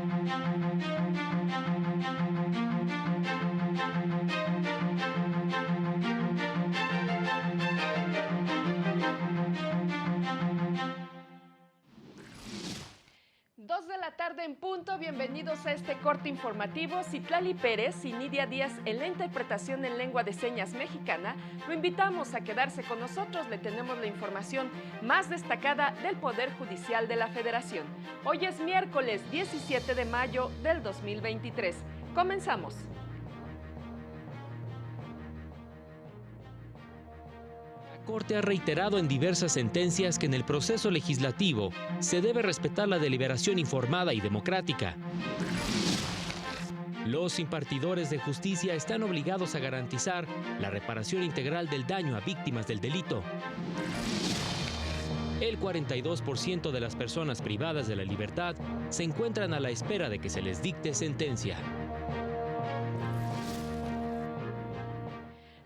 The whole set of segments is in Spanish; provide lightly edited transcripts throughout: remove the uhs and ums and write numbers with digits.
2 de la tarde en punto, bienvenidos a este corte informativo. Citlali Pérez y Nidia Díaz en la interpretación en lengua de señas mexicana. Lo invitamos a quedarse con nosotros, le tenemos la información más destacada del Poder Judicial de la Federación. Hoy es miércoles 17 de mayo del 2023. Comenzamos. La Corte ha reiterado en diversas sentencias que en el proceso legislativo se debe respetar la deliberación informada y democrática. Los impartidores de justicia están obligados a garantizar la reparación integral del daño a víctimas del delito. El 42% de las personas privadas de la libertad se encuentran a la espera de que se les dicte sentencia.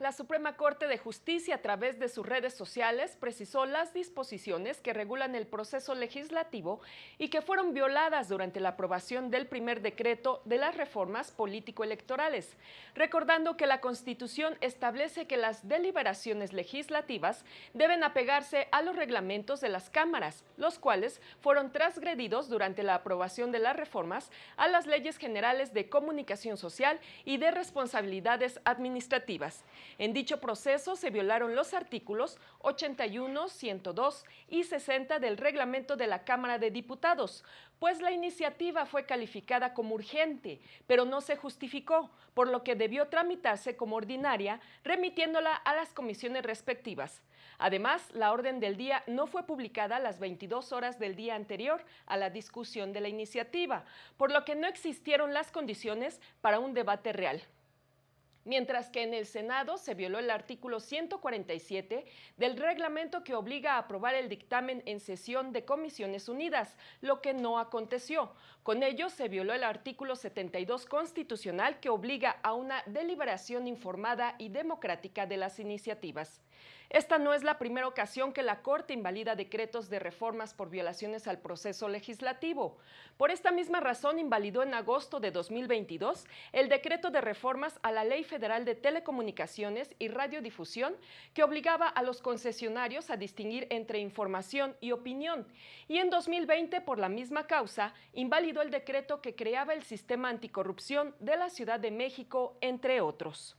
La Suprema Corte de Justicia, a través de sus redes sociales, precisó las disposiciones que regulan el proceso legislativo y que fueron violadas durante la aprobación del primer decreto de las reformas político-electorales, recordando que la Constitución establece que las deliberaciones legislativas deben apegarse a los reglamentos de las cámaras, los cuales fueron transgredidos durante la aprobación de las reformas a las leyes generales de comunicación social y de responsabilidades administrativas. En dicho proceso se violaron los artículos 81, 102 y 60 del reglamento de la Cámara de Diputados, pues la iniciativa fue calificada como urgente, pero no se justificó, por lo que debió tramitarse como ordinaria, remitiéndola a las comisiones respectivas. Además, la orden del día no fue publicada a las 22 horas del día anterior a la discusión de la iniciativa, por lo que no existieron las condiciones para un debate real. Mientras que en el Senado se violó el artículo 147 del reglamento que obliga a aprobar el dictamen en sesión de Comisiones Unidas, lo que no aconteció. Con ello se violó el artículo 72 constitucional que obliga a una deliberación informada y democrática de las iniciativas. Esta no es la primera ocasión que la Corte invalida decretos de reformas por violaciones al proceso legislativo. Por esta misma razón invalidó en agosto de 2022 el decreto de reformas a la Ley Federal de Telecomunicaciones y Radiodifusión que obligaba a los concesionarios a distinguir entre información y opinión. Y en 2020, por la misma causa, invalidó el decreto que creaba el sistema anticorrupción de la Ciudad de México, entre otros.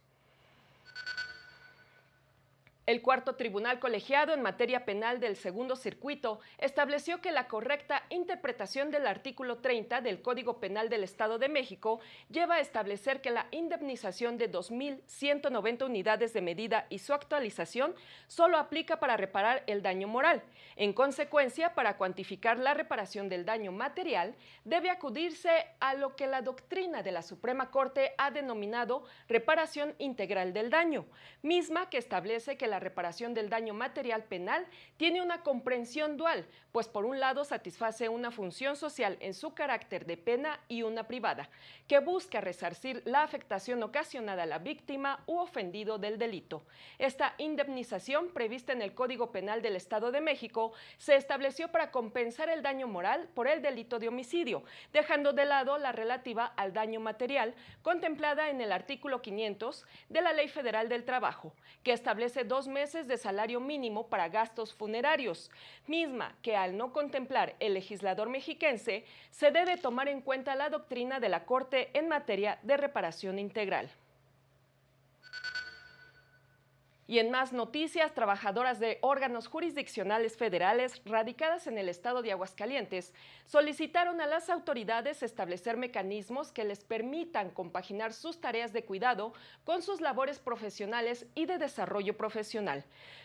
El cuarto tribunal colegiado en materia penal del Segundo Circuito estableció que la correcta interpretación del artículo 30 del Código Penal del Estado de México lleva a establecer que la indemnización de 2.190 unidades de medida y su actualización solo aplica para reparar el daño moral. En consecuencia, para cuantificar la reparación del daño material, debe acudirse a lo que la doctrina de la Suprema Corte ha denominado reparación integral del daño, misma que establece que la reparación del daño material penal tiene una comprensión dual, pues por un lado satisface una función social en su carácter de pena y una privada, que busca resarcir la afectación ocasionada a la víctima u ofendido del delito. Esta indemnización, prevista en el Código Penal del Estado de México, se estableció para compensar el daño moral por el delito de homicidio, dejando de lado la relativa al daño material, contemplada en el artículo 500 de la Ley Federal del Trabajo, que establece 2 meses de salario mínimo para gastos funerarios, misma que al no contemplar el legislador mexiquense, se debe tomar en cuenta la doctrina de la Corte en materia de reparación integral. Y en más noticias, trabajadoras de órganos jurisdiccionales federales radicadas en el estado de Aguascalientes solicitaron a las autoridades establecer mecanismos que les permitan compaginar sus tareas de cuidado con sus labores profesionales y de desarrollo profesional.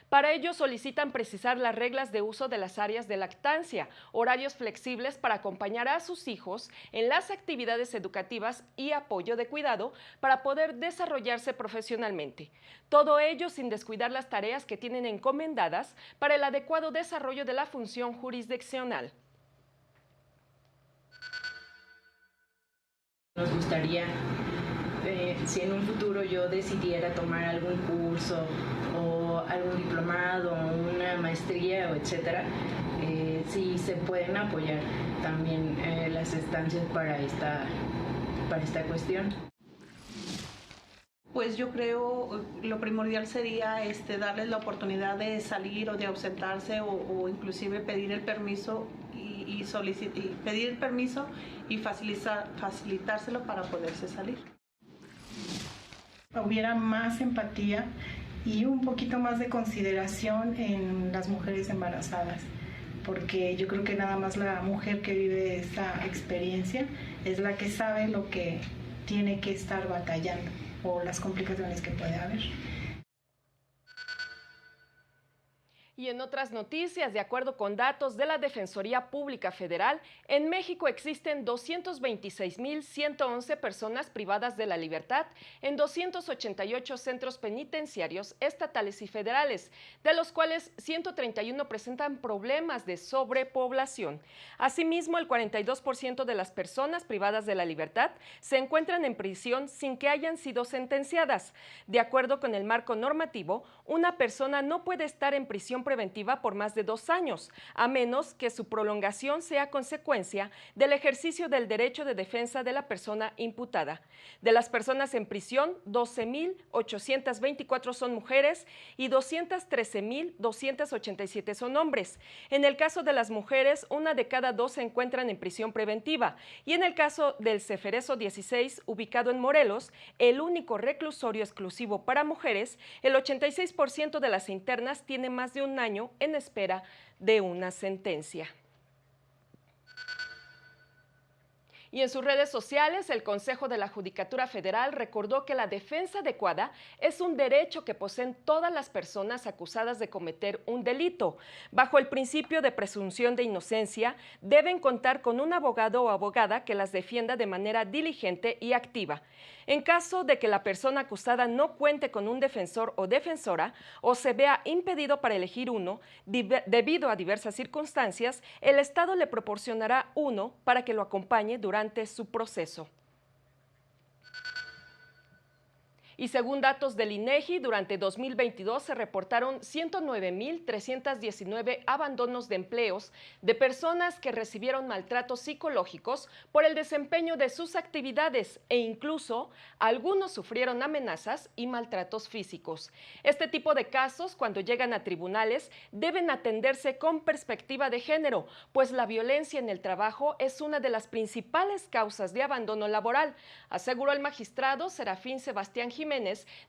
Para ello solicitan precisar las reglas de uso de las áreas de lactancia, horarios flexibles para acompañar a sus hijos en las actividades educativas y apoyo de cuidado para poder desarrollarse profesionalmente. Todo ello sin descuidar las tareas que tienen encomendadas para el adecuado desarrollo de la función jurisdiccional. Nos gustaría, si en un futuro yo decidiera tomar algún curso o algún diplomado, una maestría o etcétera, sí se pueden apoyar también las estancias para esta cuestión. Pues yo creo lo primordial sería darles la oportunidad de salir o de ausentarse o inclusive pedir el permiso y pedir el permiso y facilitárselo para poderse salir. Hubiera más empatía y un poquito más de consideración en las mujeres embarazadas, porque yo creo que nada más la mujer que vive esta experiencia es la que sabe lo que tiene que estar batallando o las complicaciones que puede haber. Y en otras noticias, de acuerdo con datos de la Defensoría Pública Federal, en México existen 226.111 personas privadas de la libertad en 288 centros penitenciarios estatales y federales, de los cuales 131 presentan problemas de sobrepoblación. Asimismo, el 42% de las personas privadas de la libertad se encuentran en prisión sin que hayan sido sentenciadas. De acuerdo con el marco normativo, una persona no puede estar en prisión preventiva por más de 2 años, a menos que su prolongación sea consecuencia del ejercicio del derecho de defensa de la persona imputada. De las personas en prisión, 12.824 son mujeres y 213.287 son hombres. En el caso de las mujeres, 1 de cada 2 se encuentran en prisión preventiva, y en el caso del Ceferezo 16, ubicado en Morelos, el único reclusorio exclusivo para mujeres, el 86% de las internas tiene más de 1 año en espera de una sentencia. Y en sus redes sociales, el Consejo de la Judicatura Federal recordó que la defensa adecuada es un derecho que poseen todas las personas acusadas de cometer un delito. Bajo el principio de presunción de inocencia, deben contar con un abogado o abogada que las defienda de manera diligente y activa. En caso de que la persona acusada no cuente con un defensor o defensora o se vea impedido para elegir uno debido a diversas circunstancias, el Estado le proporcionará uno para que lo acompañe durante su proceso. Y según datos del INEGI, durante 2022 se reportaron 109.319 abandonos de empleos de personas que recibieron maltratos psicológicos por el desempeño de sus actividades, e incluso algunos sufrieron amenazas y maltratos físicos. Este tipo de casos, cuando llegan a tribunales, deben atenderse con perspectiva de género, pues la violencia en el trabajo es una de las principales causas de abandono laboral, aseguró el magistrado Serafín Sebastián Jiménez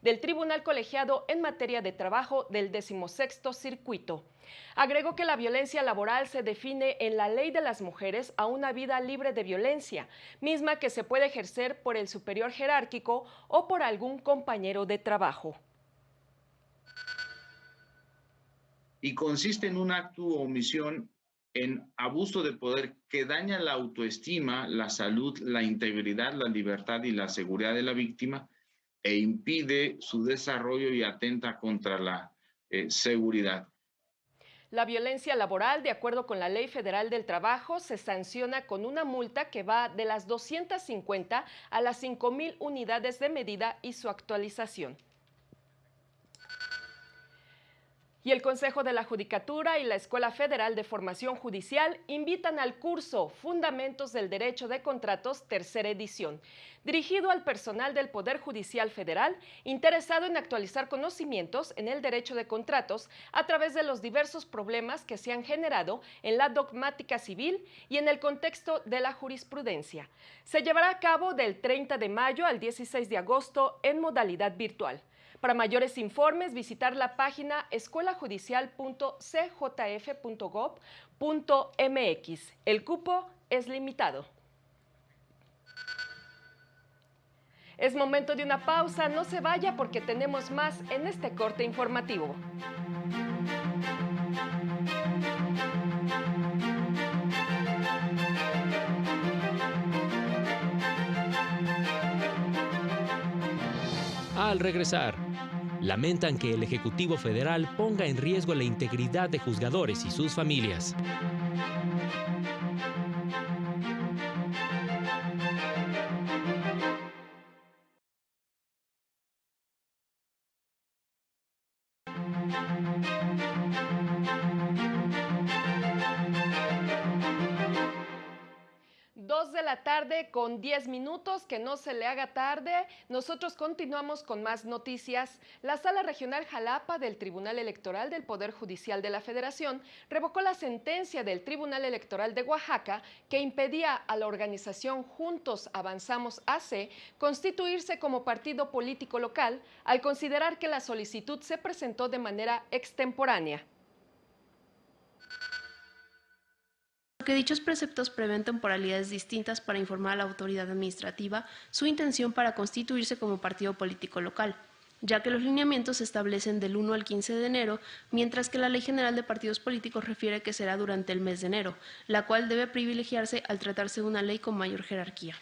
del Tribunal Colegiado en Materia de Trabajo del 16º Circuito. Agregó que la violencia laboral se define en la Ley de las Mujeres a una vida libre de violencia, misma que se puede ejercer por el superior jerárquico o por algún compañero de trabajo. Y consiste en un acto o omisión en abuso de poder que daña la autoestima, la salud, la integridad, la libertad y la seguridad de la víctima, e impide su desarrollo y atenta contra la seguridad. La violencia laboral, de acuerdo con la Ley Federal del Trabajo, se sanciona con una multa que va de las 250 a las 5,000 unidades de medida y su actualización. Y el Consejo de la Judicatura y la Escuela Federal de Formación Judicial invitan al curso Fundamentos del Derecho de Contratos, tercera edición, dirigido al personal del Poder Judicial Federal interesado en actualizar conocimientos en el derecho de contratos a través de los diversos problemas que se han generado en la dogmática civil y en el contexto de la jurisprudencia. Se llevará a cabo del 30 de mayo al 16 de agosto en modalidad virtual. Para mayores informes, visitar la página escuelajudicial.cjf.gov.mx. El cupo es limitado. Es momento de una pausa, no se vaya porque tenemos más en este corte informativo. Al regresar, lamentan que el Ejecutivo Federal ponga en riesgo la integridad de juzgadores y sus familias. 2 de la tarde con 10 minutos, que no se le haga tarde. Nosotros continuamos con más noticias. La Sala Regional Jalapa del Tribunal Electoral del Poder Judicial de la Federación revocó la sentencia del Tribunal Electoral de Oaxaca que impedía a la organización Juntos Avanzamos AC constituirse como partido político local al considerar que la solicitud se presentó de manera extemporánea. Que dichos preceptos prevén temporalidades distintas para informar a la autoridad administrativa su intención para constituirse como partido político local, ya que los lineamientos se establecen del 1 al 15 de enero, mientras que la Ley General de Partidos Políticos refiere que será durante el mes de enero, la cual debe privilegiarse al tratarse de una ley con mayor jerarquía.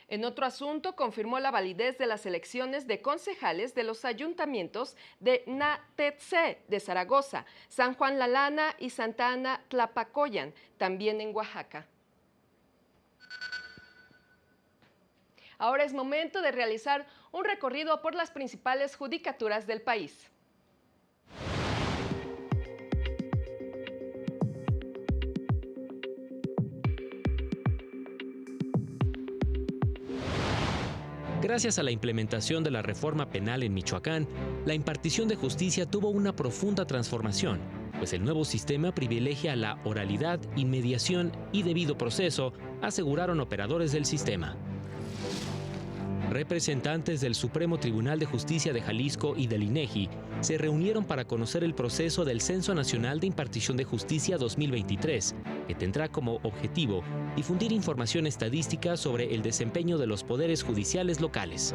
En otro asunto, confirmó la validez de las elecciones de concejales de los ayuntamientos de Natetze de Zaragoza, San Juan La Lana y Santa Ana Tlapacoyan, también en Oaxaca. Ahora es momento de realizar un recorrido por las principales judicaturas del país. Gracias a la implementación de la reforma penal en Michoacán, la impartición de justicia tuvo una profunda transformación, pues el nuevo sistema privilegia la oralidad, inmediación y debido proceso, aseguraron operadores del sistema. Representantes del Supremo Tribunal de Justicia de Jalisco y del INEGI se reunieron para conocer el proceso del Censo Nacional de Impartición de Justicia 2023, que tendrá como objetivo difundir información estadística sobre el desempeño de los poderes judiciales locales.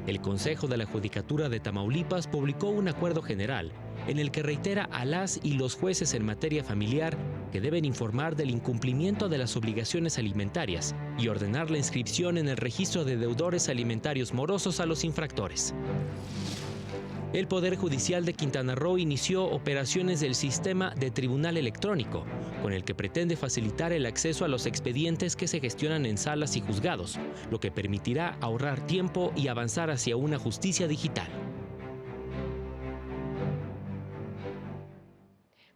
El Consejo de la Judicatura de Tamaulipas publicó un acuerdo general en el que reitera a las y los jueces en materia familiar que deben informar del incumplimiento de las obligaciones alimentarias y ordenar la inscripción en el registro de deudores alimentarios morosos a los infractores. El Poder Judicial de Quintana Roo inició operaciones del sistema de tribunal electrónico, con el que pretende facilitar el acceso a los expedientes que se gestionan en salas y juzgados, lo que permitirá ahorrar tiempo y avanzar hacia una justicia digital.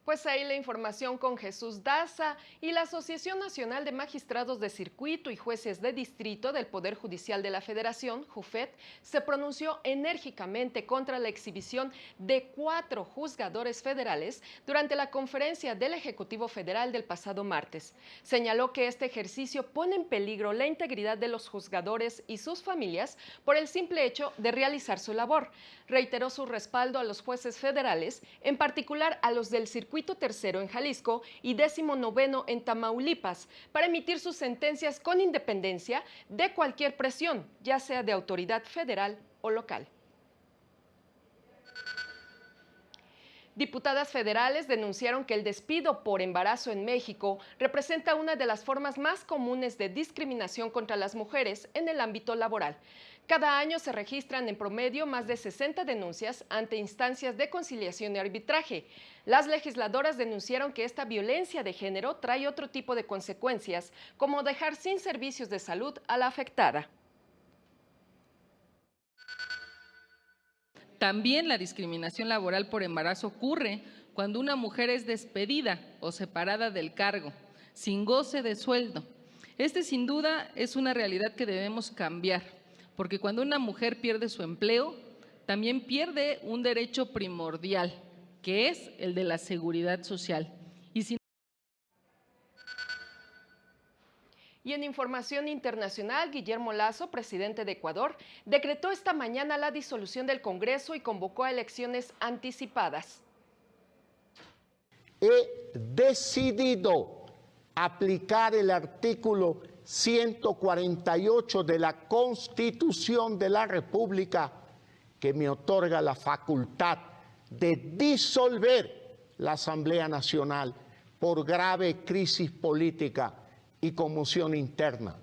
Pues ahí la información con Jesús Daza. Y la Asociación Nacional de Magistrados de Circuito y Jueces de Distrito del Poder Judicial de la Federación, JUFET, se pronunció enérgicamente contra la exhibición de 4 juzgadores federales durante la conferencia del Ejecutivo Federal del pasado martes. Señaló que este ejercicio pone en peligro la integridad de los juzgadores y sus familias por el simple hecho de realizar su labor. Reiteró su respaldo a los jueces federales, en particular a los del Circuito Tercero en Jalisco y 19º en Tamaulipas, para emitir sus sentencias con independencia de cualquier presión, ya sea de autoridad federal o local. Diputadas federales denunciaron que el despido por embarazo en México representa una de las formas más comunes de discriminación contra las mujeres en el ámbito laboral. Cada año se registran en promedio más de 60 denuncias ante instancias de conciliación y arbitraje. Las legisladoras denunciaron que esta violencia de género trae otro tipo de consecuencias, como dejar sin servicios de salud a la afectada. También la discriminación laboral por embarazo ocurre cuando una mujer es despedida o separada del cargo, sin goce de sueldo. Este sin duda es una realidad que debemos cambiar, porque cuando una mujer pierde su empleo, también pierde un derecho primordial, que es el de la seguridad social. Y en información internacional, Guillermo Lasso, presidente de Ecuador, decretó esta mañana la disolución del Congreso y convocó a elecciones anticipadas. He decidido aplicar el artículo 148 de la Constitución de la República, que me otorga la facultad de disolver la Asamblea Nacional por grave crisis política y conmoción interna.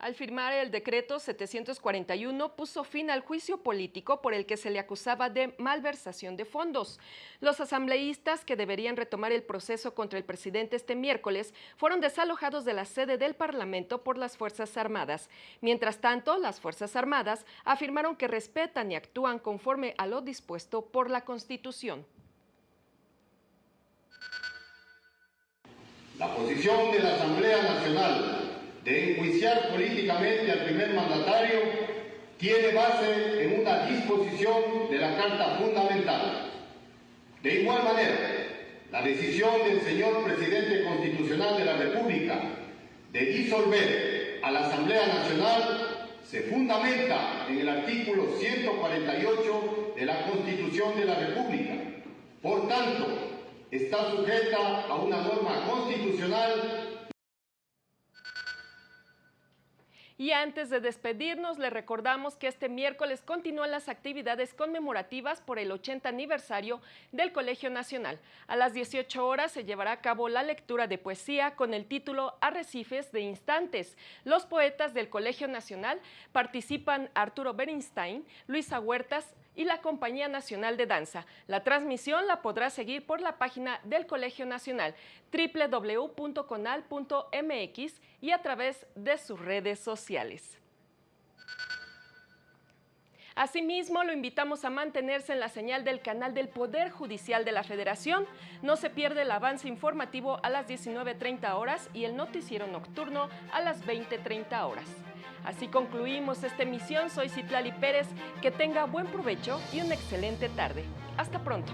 Al firmar el decreto 741, puso fin al juicio político por el que se le acusaba de malversación de fondos. Los asambleístas que deberían retomar el proceso contra el presidente este miércoles fueron desalojados de la sede del Parlamento por las Fuerzas Armadas. Mientras tanto, las Fuerzas Armadas afirmaron que respetan y actúan conforme a lo dispuesto por la Constitución. La posición de la Asamblea Nacional de enjuiciar políticamente al primer mandatario tiene base en una disposición de la Carta Fundamental. De igual manera, la decisión del señor Presidente Constitucional de la República de disolver a la Asamblea Nacional se fundamenta en el artículo 148 de la Constitución de la República. Por tanto, está sujeta a una norma constitucional. Y antes de despedirnos, le recordamos que este miércoles continúan las actividades conmemorativas por el 80 aniversario del Colegio Nacional. A las 18 horas se llevará a cabo la lectura de poesía con el título Arrecifes de Instantes. Los poetas del Colegio Nacional participan Arturo Bernstein, Luisa Huertas y la Compañía Nacional de Danza. La transmisión la podrá seguir por la página del Colegio Nacional, www.conal.mx, y a través de sus redes sociales. Asimismo, lo invitamos a mantenerse en la señal del canal del Poder Judicial de la Federación. No se pierde el avance informativo a las 19:30 horas y el noticiero nocturno a las 20:30 horas. Así concluimos esta emisión. Soy Citlali Pérez. Que tenga buen provecho y una excelente tarde. Hasta pronto.